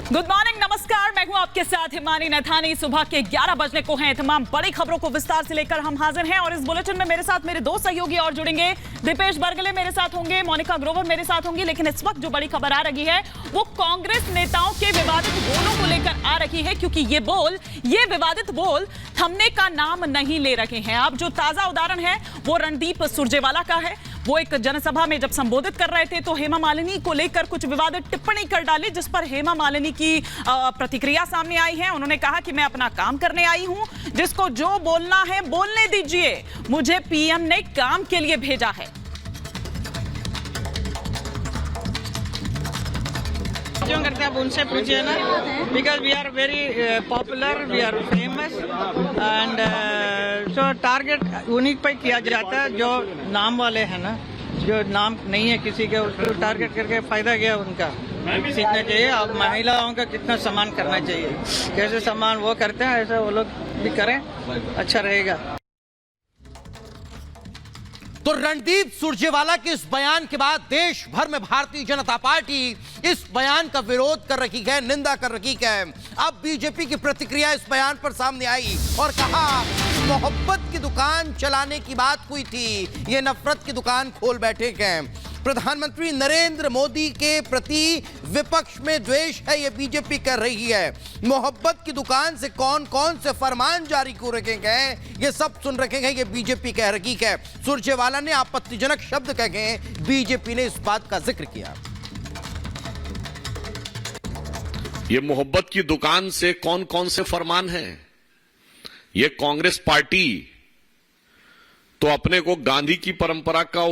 Good morning, नमस्कार। मैं हूं आपके साथ हिमानी नथानी। सुबह के 11 बजने को हैं। तमाम बड़ी खबरों को विस्तार से लेकर हम हाजिर हैं और इस बुलेटिन में मेरे साथ मेरे दो सहयोगी और जुड़ेंगे। दीपेश बरगले मेरे साथ होंगे, मोनिका ग्रोवर मेरे साथ होंगी। लेकिन इस वक्त जो बड़ी खबर आ रही है वो कांग्रेस नेताओं के विवादित बोलों को लेकर आ रही है, क्योंकि ये विवादित बोल थमने का नाम नहीं ले रहे हैं। अब जो ताजा उदाहरण है वो रणदीप सुरजेवाला का है। वो एक जनसभा में जब संबोधित कर रहे थे तो हेमा मालिनी को लेकर कुछ विवादित टिप्पणी कर डाली, जिस पर हेमा मालिनी की प्रतिक्रिया सामने आई है। उन्होंने कहा कि मैं अपना काम करने आई हूं, जिसको जो बोलना है बोलने दीजिए, मुझे पीएम ने काम के लिए भेजा है। क्यों करते हैं आप उनसे पूछिए ना, because we are very popular, we are famous and so target उन्हीं पर किया जाता है जो नाम वाले हैं ना। जो नाम नहीं है किसी के, उसको टारगेट करके फायदा क्या उनका सीखना चाहिए। अब महिलाओं का कितना सम्मान करना चाहिए, कैसे सम्मान वो करते हैं ऐसा वो लोग भी करें, अच्छा रहेगा। तो रणदीप सुरजेवाला के इस बयान के बाद देश भर में भारतीय जनता पार्टी इस बयान का विरोध कर रही है, निंदा कर रही है। अब बीजेपी की प्रतिक्रिया इस बयान पर सामने आई और कहा मोहब्बत की दुकान चलाने की बात हुई थी, ये नफरत की दुकान खोल बैठे हैं। प्रधानमंत्री नरेंद्र मोदी के प्रति विपक्ष में द्वेष है, ये बीजेपी कर रही है। मोहब्बत की दुकान से कौन कौन से फरमान जारी हो रखे हैं, ये सब सुन रखे हैं, ये बीजेपी कह रही है। सुरजेवाला ने आपत्तिजनक शब्द कह के बीजेपी ने इस बात का जिक्र किया। ये मोहब्बत की दुकान से कौन कौन से फरमान हैं? ये कांग्रेस पार्टी तो अपने को गांधी की परंपरा का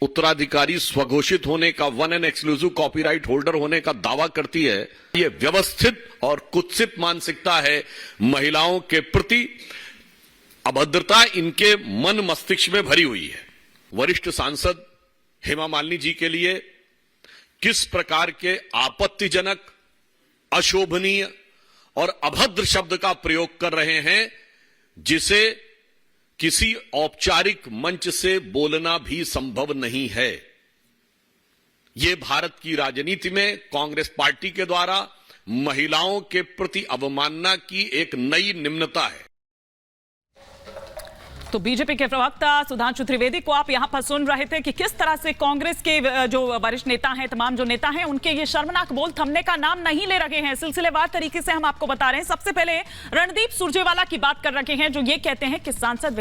उत्तराधिकारी स्वघोषित होने का, one and exclusive copyright holder होने का दावा करती है। यह व्यवस्थित और कुत्सित मानसिकता है। महिलाओं के प्रति अभद्रता इनके मन मस्तिष्क में भरी हुई है। वरिष्ठ सांसद हेमा मालिनी जी के लिए किस प्रकार के आपत्तिजनक, अशोभनीय और अभद्र शब्द का प्रयोग कर रहे हैं, जिसे किसी औपचारिक मंच से बोलना भी संभव नहीं है। यह भारत की राजनीति में कांग्रेस पार्टी के द्वारा महिलाओं के प्रति अवमानना की एक नई निम्नता है। तो बीजेपी के प्रवक्ता सुधांशु त्रिवेदी को आप यहां पर सुन रहे थे कि किस तरह से कांग्रेस के जो वरिष्ठ नेता हैं, तमाम जो नेता हैं, उनके ये शर्मनाक बोल थमने का नाम नहीं ले रहे हैं। सिलसिलेवार तरीके से हम आपको बता रहे हैं। सबसे पहले रणदीप सुरजेवाला की बात कर रहे हैं, जो ये कहते हैं कि सांसद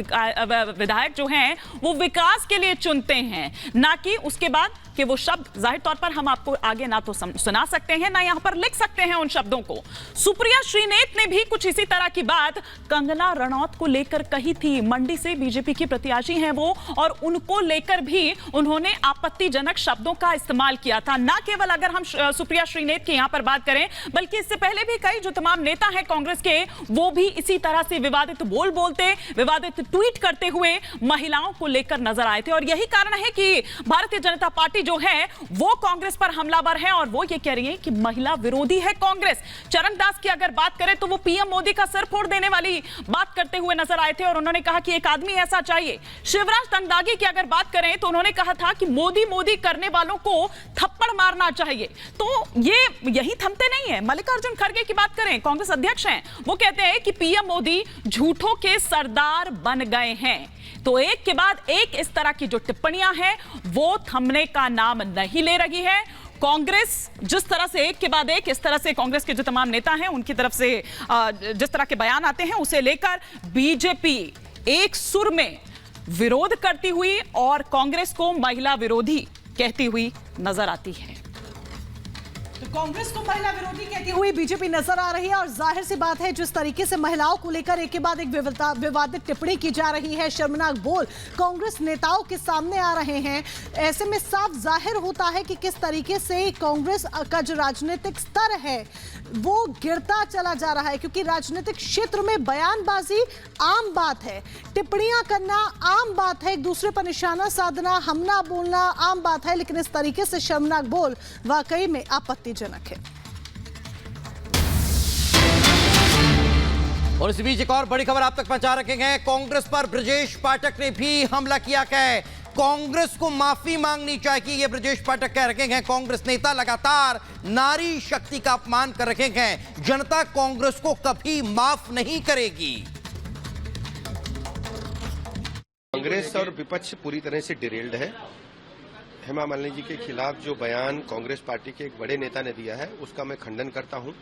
विधायक जो हैं वो विकास के लिए चुनते हैं, ना कि उसके बाद कि वो शब्द जाहिर तौर पर हम आपको आगे ना तो सुना सकते हैं, ना यहां पर लिख सकते हैं उन शब्दों को। सुप्रिया श्रीनेत ने भी कुछ इसी तरह की बात कंगना रनौत को लेकर कही थी। मंडी से बीजेपी की प्रत्याशी हैं वो, और उनको लेकर भी उन्होंने आपत्तिजनक शब्दों का इस्तेमाल किया था। ना केवल अगर हम सुप्रिया श्रीनेत की यहां पर बात करें, बल्कि इससे पहले भी कई जो तमाम नेता हैं कांग्रेस के, वो भी इसी तरह से विवादित बोल बोलते, विवादित ट्वीट करते हुए महिलाओं को लेकर नजर आए थे। और यही कारण है कि भारतीय जनता पार्टी जो है वो कांग्रेस पर हमलावर है और वो ये कह रही है कि महिला विरोधी है कांग्रेस। चरण दास की अगर बात करें तो वो पीएम मोदी का सिर फोड़ देने वाली बात करते हुए नजर आए थे और उन्होंने कहा कि एक आदमी ऐसा चाहिए। शिवराज तंगदागी की अगर बात करें तो उन्होंने कहा था कि मोदी मोदी करने वालों को थप्पड़ मारना चाहिए। तो ये यही थमते नहीं है। मल्लिकार्जुन खड़गे की बात करें, कांग्रेस अध्यक्ष हैं, वो कहते हैं कि पीएम मोदी झूठों के सरदार बन गए हैं। तो एक के बाद एक इस तरह की जो टिप्पणियां हैं वो थमने का नाम नहीं ले रही है। कांग्रेस जिस तरह से एक के बाद एक इस तरह से कांग्रेस के जो तमाम नेता हैं उनकी तरफ से जिस तरह के बयान आते हैं, उसे लेकर बीजेपी एक सुर में विरोध करती हुई और कांग्रेस को महिला विरोधी कहती हुई नजर आती है। तो कांग्रेस को महिला विरोधी कहती हुई बीजेपी नजर आ रही है और जाहिर सी बात है, जिस तरीके से महिलाओं को लेकर एक के बाद एक विवादित टिप्पणी की जा रही है, शर्मनाक बोल कांग्रेस नेताओं के सामने आ रहे हैं, ऐसे में साफ जाहिर होता है कि किस तरीके से कांग्रेस का जो राजनीतिक स्तर है वो गिरता चला जा रहा है। क्योंकि राजनीतिक क्षेत्र में बयानबाजी आम बात है, टिप्पणियां करना आम बात है, एक दूसरे पर निशाना साधना, हमला बोलना आम बात है, लेकिन इस तरीके से शर्मनाक बोल वाकई में आपत्तिजनक है। और इस बीच एक और बड़ी खबर आप तक पहुंचा रखेंगे। कांग्रेस पर ब्रजेश पाठक ने भी हमला किया है। कांग्रेस को माफी मांगनी चाहिए, ये ब्रजेश पाठक कह रहे हैं। कांग्रेस नेता लगातार नारी शक्ति का अपमान कर रहे हैं, जनता कांग्रेस को कभी माफ नहीं करेगी। कांग्रेस और विपक्ष पूरी तरह से डिरेल्ड है। हेमा मालिनी जी के खिलाफ जो बयान कांग्रेस पार्टी के एक बड़े नेता ने दिया है, उसका मैं खंडन करता हूं,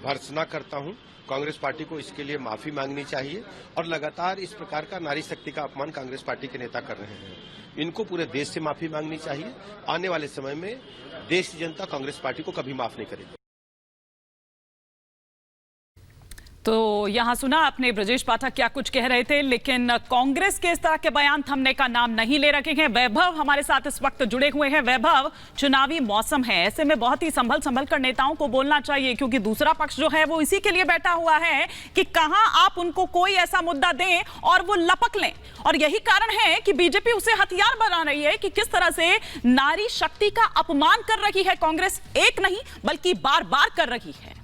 भर्त्सना करता हूं। कांग्रेस पार्टी को इसके लिए माफी मांगनी चाहिए और लगातार इस प्रकार का नारी शक्ति का अपमान कांग्रेस पार्टी के नेता कर रहे हैं, इनको पूरे देश से माफी मांगनी चाहिए। आने वाले समय में देश की जनता कांग्रेस पार्टी को कभी माफ नहीं करेगी। तो यहां सुना आपने ब्रजेश पाठक क्या कुछ कह रहे थे, लेकिन कांग्रेस के इस तरह के बयान थमने का नाम नहीं ले रखे हैं। वैभव हमारे साथ इस वक्त जुड़े हुए हैं। वैभव, चुनावी मौसम है, ऐसे में बहुत ही संभल कर नेताओं को बोलना चाहिए, क्योंकि दूसरा पक्ष जो है वो इसी के लिए बैठा हुआ है कि कहां आप उनको कोई ऐसा मुद्दा दें और वो लपक लें। और यही कारण है कि बीजेपी उसे हथियार बना रही है कि किस तरह से नारी शक्ति का अपमान कर रही है कांग्रेस, एक नहीं बल्कि बार बार कर रही है।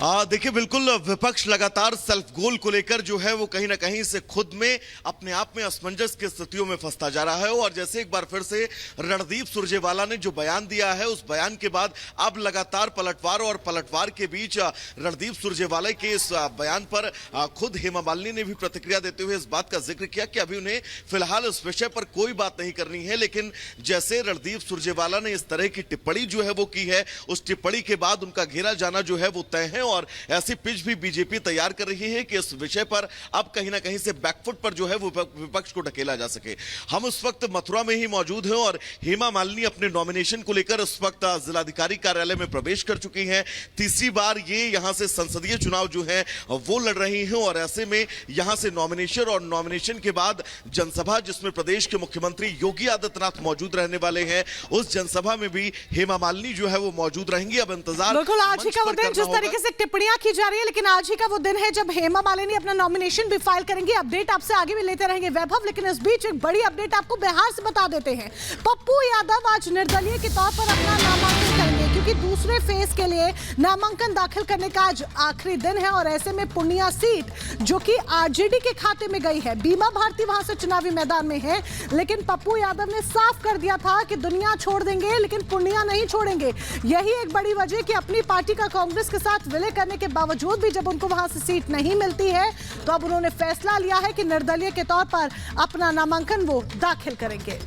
देखिए, बिल्कुल विपक्ष लगातार सेल्फ गोल को लेकर जो है वो कहीं ना कहीं से खुद में अपने आप में असमंजस की स्थितियों में फंसता जा रहा है। और जैसे एक बार फिर से रणदीप सुरजेवाला ने जो बयान दिया है, उस बयान के बाद अब लगातार पलटवार और पलटवार के बीच रणदीप सुरजेवाला के इस बयान पर खुद हेमा मालिनी ने भी प्रतिक्रिया देते हुए इस बात का जिक्र किया कि अभी उन्हें फिलहाल इस विषय पर कोई बात नहीं करनी है। लेकिन जैसे रणदीप सुरजेवाला ने इस तरह की टिप्पणी जो है वो की है, उस टिप्पणी के बाद उनका घेरा जाना जो है वो तय है। और ऐसी पिच भी बीजेपी तैयार कर रही है कि इस विषय पर अब कहीं ना कहीं से बैकफुट पर जो है वो विपक्ष को ढकेला जा सके। हम उस वक्त मथुरा में ही मौजूद हैं और हेमा मालिनी अपने नॉमिनेशन को लेकर इस वक्त जिलाधिकारी कार्यालय में प्रवेश कर चुकी हैं। तीसरी बार ये यहां से संसदीय चुनाव जो है वो लड़ रही हैं और ऐसे में यहां से नॉमिनेशन और नॉमिनेशन के बाद जनसभा, जिसमें प्रदेश के मुख्यमंत्री योगी आदित्यनाथ मौजूद रहने वाले हैं, उस जनसभा में भी हेमा मालिनी जो है वो मौजूद रहेंगी। अब इंतजार बिल्कुल आज ही का वो दिन, जिस तरीके से टिप्पणियां की जा रही है, लेकिन आज ही का वो दिन है जब हेमा मालिनी अपना नॉमिनेशन भी फाइल करेंगी। अपडेट आपसे आगे भी लेते रहेंगे वैभव, लेकिन इस बीच एक बड़ी अपडेट आपको बिहार से बता देते हैं। पप्पू यादव आज निर्दलीय के तौर पर अपना नामांकन करेंगे, क्योंकि दूसरे फेज के लिए नामांकन दाखिल करने का आज आखिरी दिन है। और ऐसे में पूर्णिया सीट जो कि आरजेडी के खाते में गई है, बीमा भारती वहां से चुनावी मैदान में है, लेकिन पप्पू यादव ने साफ कर दिया था कि दुनिया छोड़ देंगे लेकिन पूर्णिया नहीं छोड़ेंगे। यही एक बड़ी वजह कि अपनी पार्टी का कांग्रेस के साथ विलय करने के बावजूद भी जब उनको वहां से सीट नहीं मिलती है, तो अब उन्होंने फैसला लिया है कि निर्दलीय के तौर पर अपना नामांकन वो दाखिल करेंगे।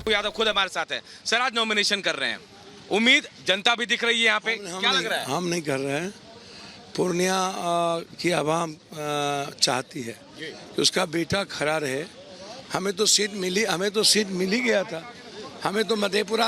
यादव खुद हमारे साथ है सर, आज नॉमिनेशन कर रहे हैं, उम्मीद जनता भी दिख रही है यहाँ पे, क्या लग रहा है? हम नहीं कर रहे हैं, पूर्णिया की आवाम चाहती है कि उसका बेटा खड़ा रहे। हमें तो सीट मिली ही गया था। हमें तो मधेपुरा